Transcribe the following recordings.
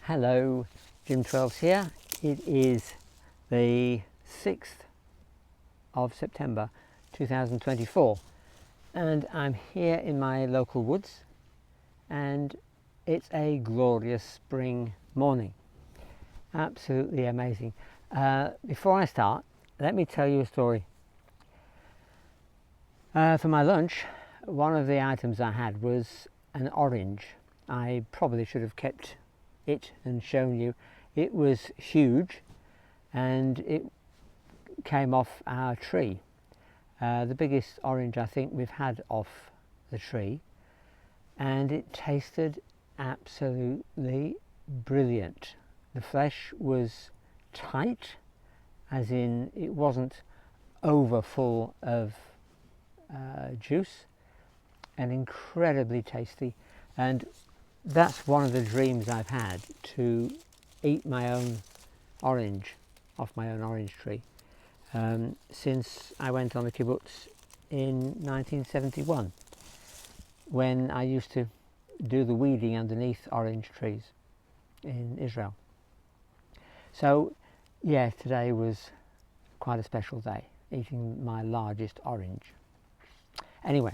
Hello, Jim 12s here. It is the 6th of September 2024 and I'm here in my local woods and it's a glorious spring morning. Absolutely amazing. Before I start, let me tell you a story. For my lunch, one of the items I had was an orange. I probably should have kept it and shown you. It was huge and it came off our tree, the biggest orange I think we've had off the tree, and it tasted absolutely brilliant. The flesh was tight, as in it wasn't over full of juice, and incredibly tasty. And that's one of the dreams I've had, to eat my own orange off my own orange tree, since I went on the kibbutz in 1971, when I used to do the weeding underneath orange trees in Israel. So yeah, today was quite a special day, eating my largest orange. Anyway,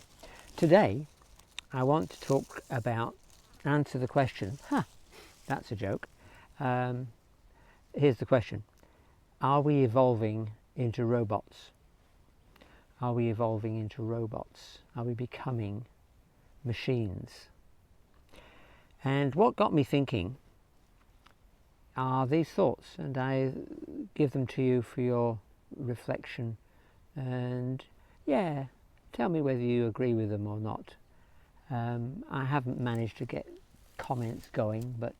today I want to talk about, answer the question, that's a joke. Here's the question: are we evolving into robots? Are we evolving into robots? Are we becoming machines? And what got me thinking are these thoughts, and I give them to you for your reflection, and yeah, tell me whether you agree with them or not. I haven't managed to get comments going, but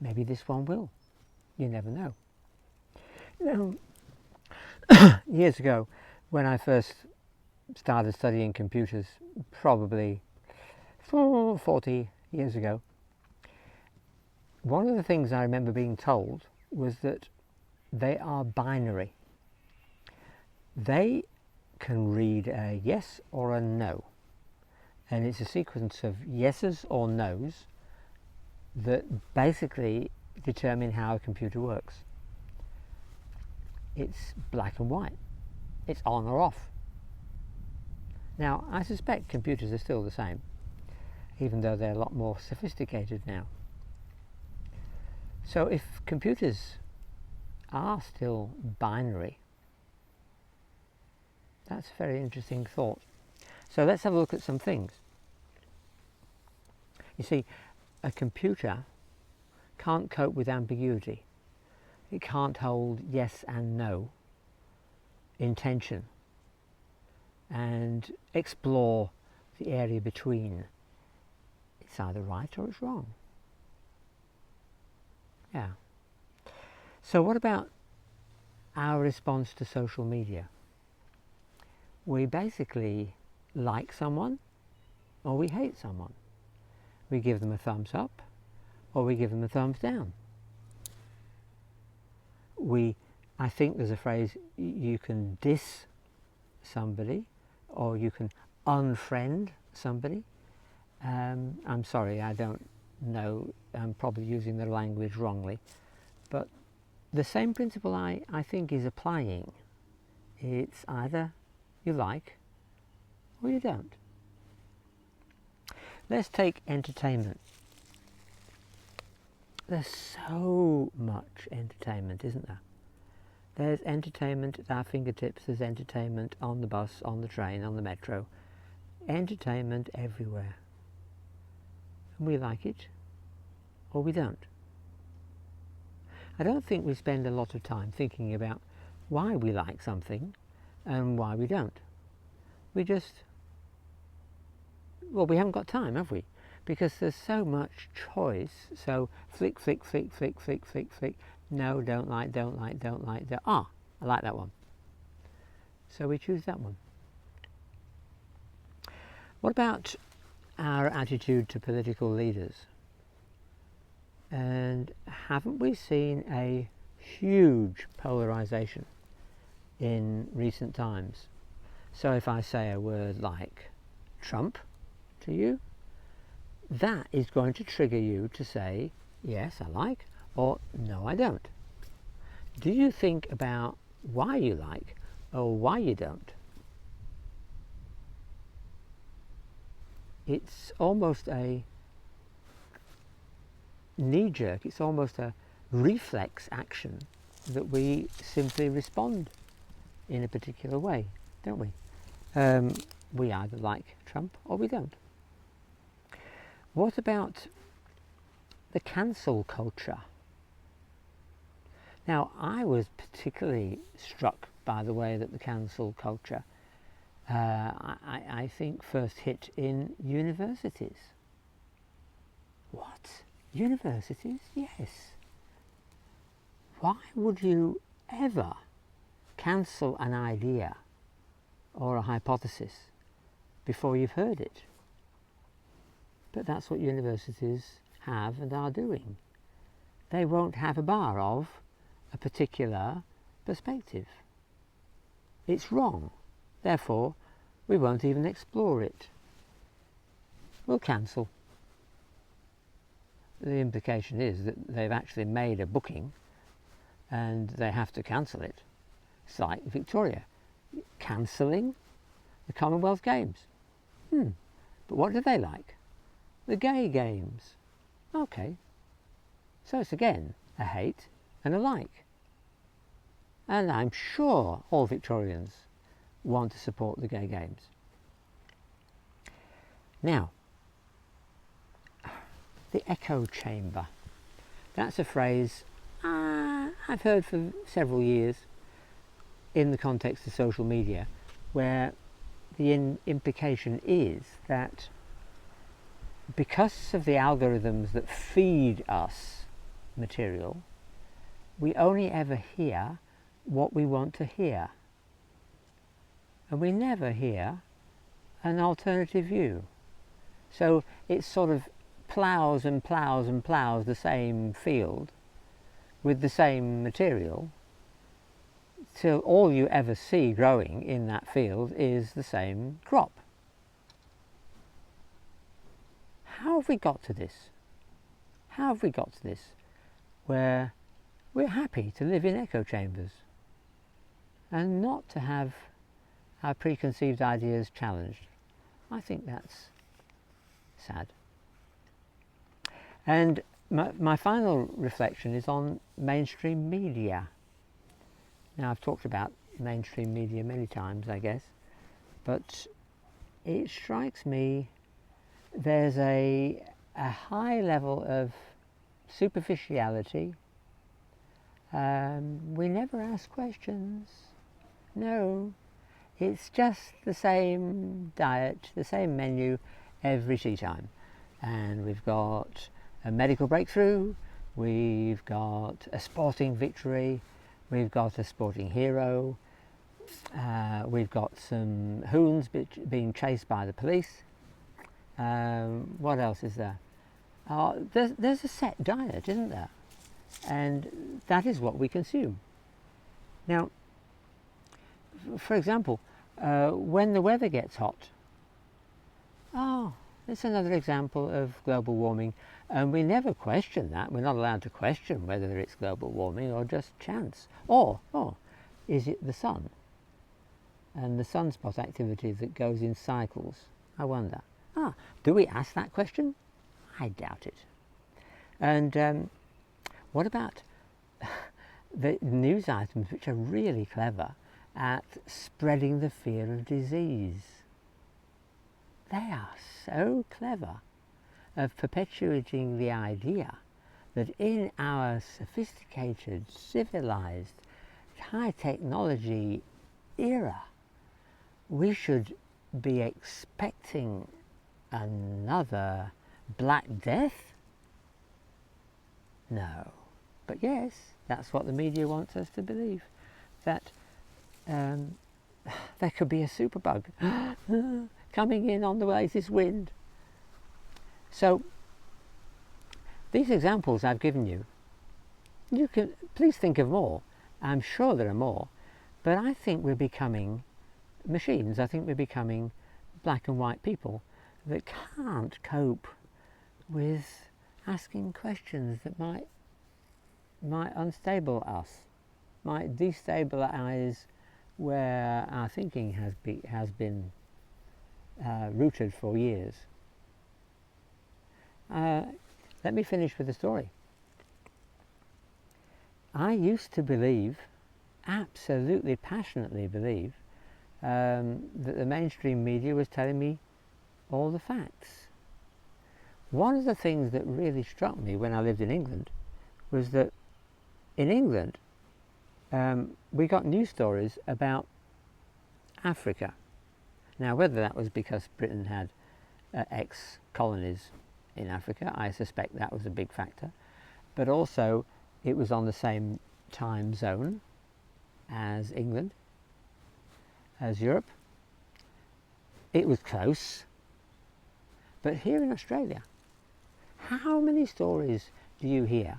maybe this one will. You never know. You know, years ago, when I first started studying computers, probably 40 years ago, one of the things I remember being told was that they are binary. They can read a yes or a no, and it's a sequence of yeses or nos that basically determine how a computer works. It's black and white. It's on or off. Now, I suspect computers are still the same, even though they're a lot more sophisticated now. So if computers are still binary, that's a very interesting thought. So let's have a look at some things. You see, a computer can't cope with ambiguity. It can't hold yes and no in tension and explore the area between. It's either right or it's wrong. Yeah. So what about our response to social media? We basically like someone or we hate someone. We give them a thumbs up or we give them a thumbs down. I think there's a phrase, you can diss somebody or you can unfriend somebody. I'm sorry, I don't know, I'm probably using the language wrongly, but the same principle I think is applying. It's either you like or you don't. Let's take entertainment. There's so much entertainment, isn't there? There's entertainment at our fingertips. There's entertainment on the bus, on the train, on the metro. Entertainment everywhere. And we like it or we don't. I don't think we spend a lot of time thinking about why we like something and why we don't. We just, well, we haven't got time, have we? Because there's so much choice. So flick, flick, flick, flick, flick, flick, flick. No, don't like, don't like, don't like. I like that one. So we choose that one. What about our attitude to political leaders? And haven't we seen a huge polarization in recent times? So if I say a word like Trump to you, that is going to trigger you to say yes, I like, or no, I don't. Do you think about why you like or why you don't? It's almost a knee-jerk, it's almost a reflex action that we simply respond in a particular way, don't we? We either like Trump or we don't. What about the cancel culture? Now, I was particularly struck by the way that the cancel culture, I think, first hit in universities. What? Universities? Yes. Why would you ever cancel an idea or a hypothesis before you've heard it? But that's what universities have and are doing. They won't have a bar of a particular perspective. It's wrong, therefore we won't even explore it. We'll cancel. The implication is that they've actually made a booking and they have to cancel it. It's like Victoria cancelling the Commonwealth Games. But what do they like? The gay games. Okay, so it's again a hate and a like. And I'm sure all Victorians want to support the gay games. Now, the echo chamber. That's a phrase I've heard for several years in the context of social media, where the implication is that because of the algorithms that feed us material, we only ever hear what we want to hear. And we never hear an alternative view. So it sort of ploughs and ploughs and ploughs the same field with the same material till all you ever see growing in that field is the same crop. How have we got to this? How have we got to this where we're happy to live in echo chambers and not to have our preconceived ideas challenged? I think that's sad. And my final reflection is on mainstream media. Now, I've talked about mainstream media many times, I guess, but it strikes me there's a high level of superficiality. We never ask questions. No, it's just the same diet, the same menu every tea time. And we've got a medical breakthrough, we've got a sporting victory, we've got a sporting hero, we've got some hoons being chased by the police. What else is there? There's a set diet, isn't there? And that is what we consume. Now, for example, when the weather gets hot, it's another example of global warming, and we never question that. We're not allowed to question whether it's global warming or just chance. Or is it the sun and the sunspot activity that goes in cycles? I wonder. Do we ask that question? I doubt it. And what about the news items which are really clever at spreading the fear of disease? They are so clever of perpetuating the idea that in our sophisticated, civilized, high technology era, we should be expecting another Black Death? No. But yes, that's what the media wants us to believe, that there could be a superbug coming in on the latest wind. So these examples I've given you, you can please think of more. I'm sure there are more, but I think we're becoming machines. I think we're becoming black and white people that can't cope with asking questions that might unstable us, might destabilize where our thinking has been rooted for years. Let me finish with a story. I used to believe, absolutely passionately believe, that the mainstream media was telling me all the facts. One of the things that really struck me when I lived in England was that in England we got news stories about Africa. Now, whether that was because Britain had ex-colonies in Africa, I suspect that was a big factor, but also it was on the same time zone as England, as Europe. It was close. But here in Australia, how many stories do you hear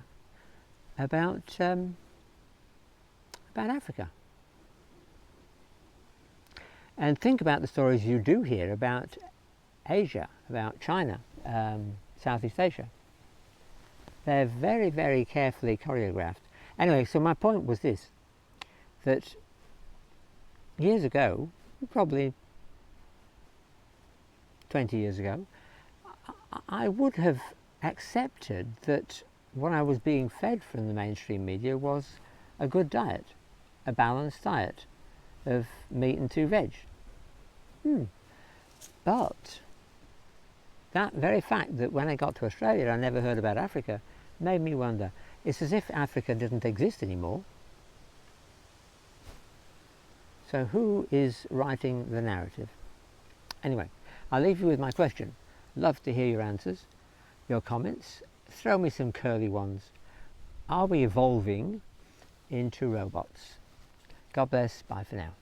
about Africa? And think about the stories you do hear about Asia, about China, Southeast Asia. They're very, very carefully choreographed. Anyway, so my point was this, that years ago, probably 20 years ago, I would have accepted that what I was being fed from the mainstream media was a good diet, a balanced diet of meat and 2 veg. But that very fact that when I got to Australia I never heard about Africa made me wonder. It's as if Africa didn't exist anymore. So who is writing the narrative? Anyway, I'll leave you with my question. Love to hear your answers, your comments. Throw me some curly ones. Are we evolving into robots? God bless. Bye for now.